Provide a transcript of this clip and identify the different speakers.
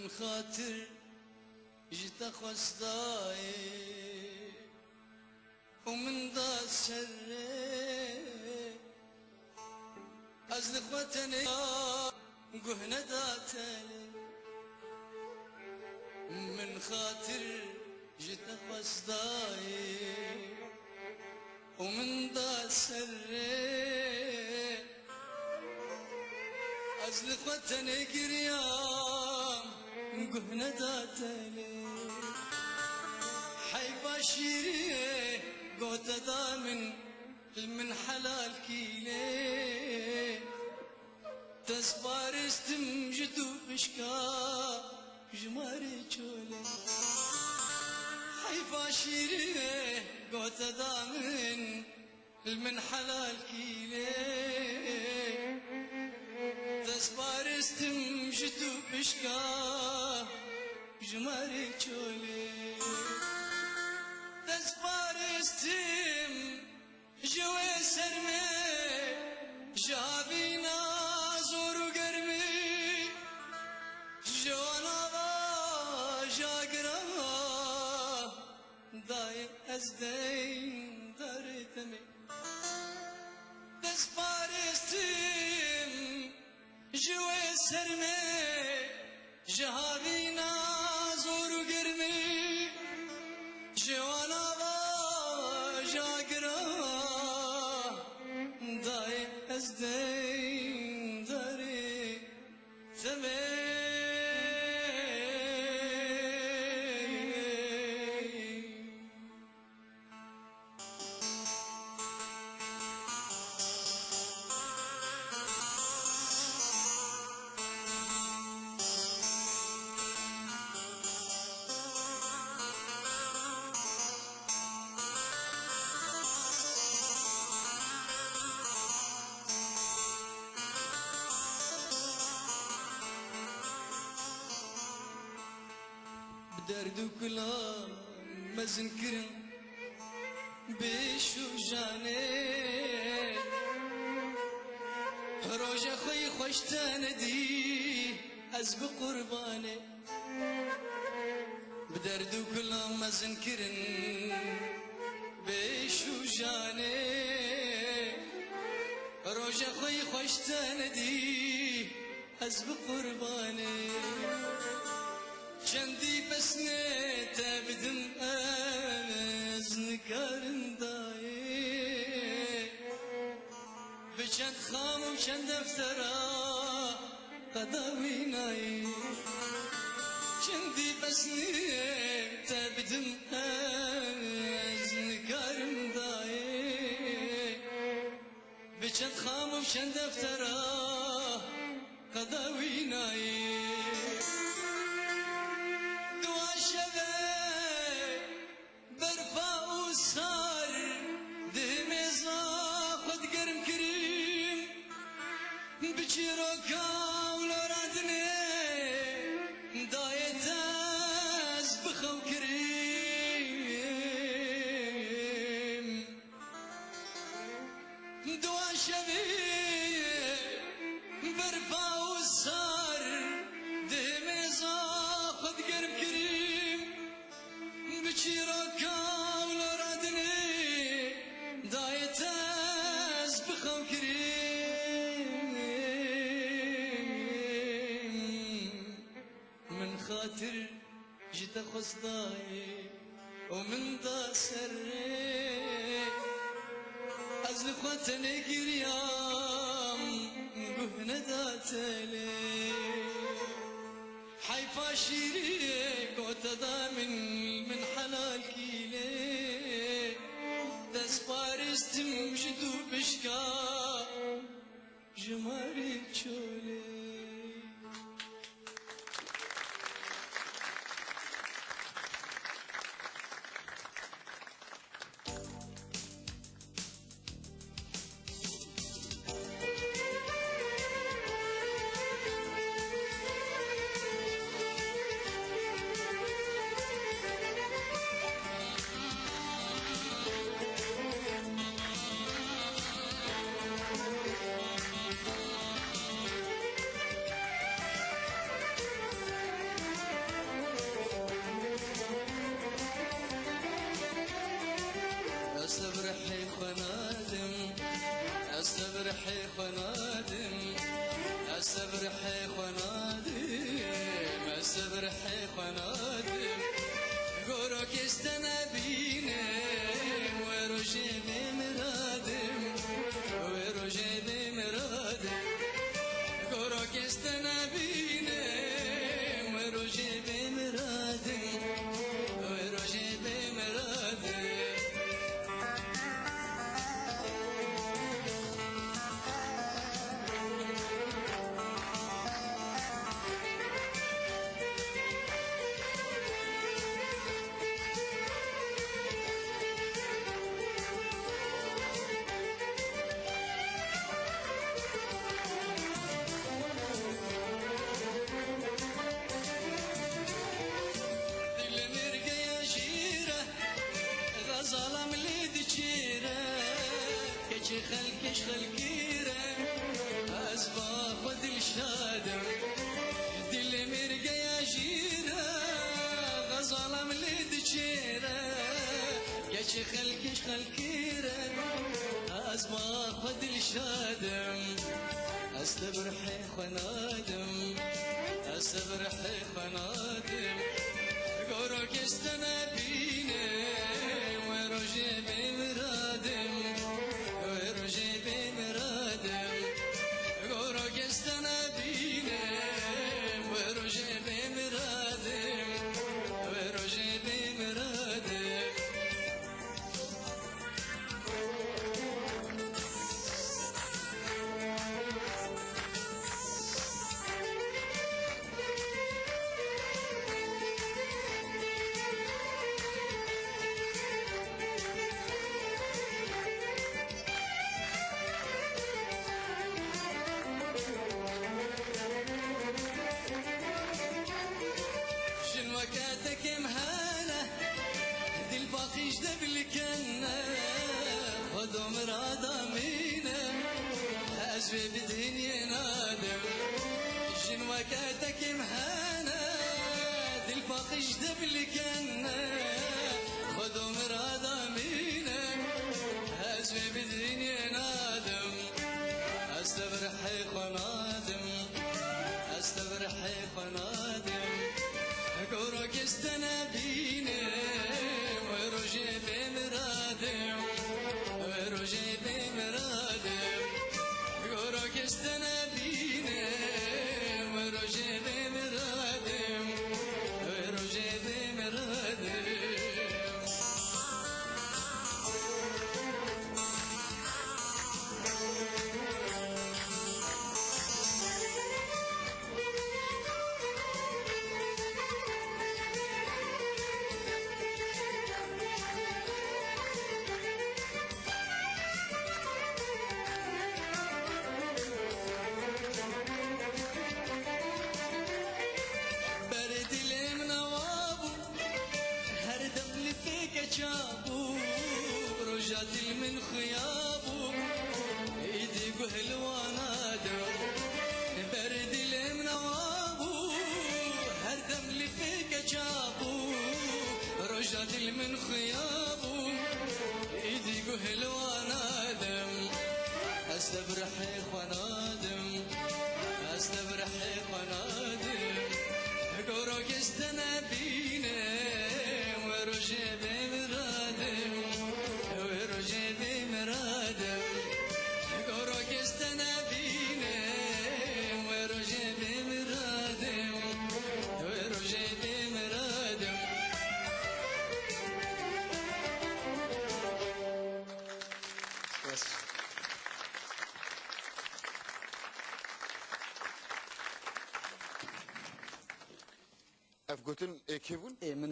Speaker 1: من خاطر جيت خصداي ومن دا سري أزل خوتني قهنا داتلي من خاطر جيت خصداي ومن دا سري أزل خوتني قريام قهنا داتلي حي باشيري قوت دامن من حلال كيلي تسبار استمجدو بشكا جماري چولي حي باشيري قوت دامن من حلال كيلي تسبار استمجدو بشكا جماري چولي تسبار استم جوي سرمي جابينا زورو قرمي جوانا جاقرا داي ازدين دارتمي تسبار استم جوي سرمي جابينا زورو قرمي جوانا جاقرا داي ازدين داري ثمي بدردو كلام مزن كرم بيشو جاني روجا خوي خوش تاندي از بقرباني بدردو كلام مزن كرم بيشو جاني روجا خوي خوش تاندي از بقرباني چندی بسنه تبدم از نکارن دایی بچند خام و چند دفترا قداوی نایی چندی بسنه تبدم از نکارن دایی بچند خام و چند دفترا قداوی نایی خاطر جيت خصداي ومن دا سري أزل خوتني قريام قهنا داتلي حي فاشيري قوت دامن من حلال كيلي دسبار استمجدو بشكا جماري چولي خنادم گورو کستنه بینم و روژه بمرادم و روژه بمرادم گورو کستنه بینم و روژه بمرادم و روژه بمرادم ظلم ليدي جيره كجي خلقش خلقيره أسباب ودل شادم دل مرقى يا جيره ظلم ليدي جيره كجي خلقش خلقيره أسباب ودل شادم أستبرحي خنادم أستبرحي خنادم قولك استنبيني وروجي بمرادم وروجي بمرادم قولك استنبيني وروجي بمرادم وروجي بمرادم وكاتك مهانة دي الباقيش دبل كنة خذوا مرادة مينة أزوي بدهن ينادم جن وكاتك مهانة دي الباقيش دبل كنة خذوا مرادة مينة أزوي بدهن ينادم أستبرحي خنادم أستبرحي خنادم قولك استنبيني وروجي بمرادم وروجي بمرادم قولك استنبيني وروجي بمرادم وروجي بمرادم جابو رجعت من خيابو ايدي قهل ونادم برد المنوابو هردم اللي فيك جابو رجعت من خيابو ايدي قهل ونادم استبرحي خنادم استبرحي خنادم قولك استنبيني وروجي بمرادم وروجي بمرادم قولك استنبيني وروجي بمرادم وروجي بمرادم بس
Speaker 2: أفقتن كيفون؟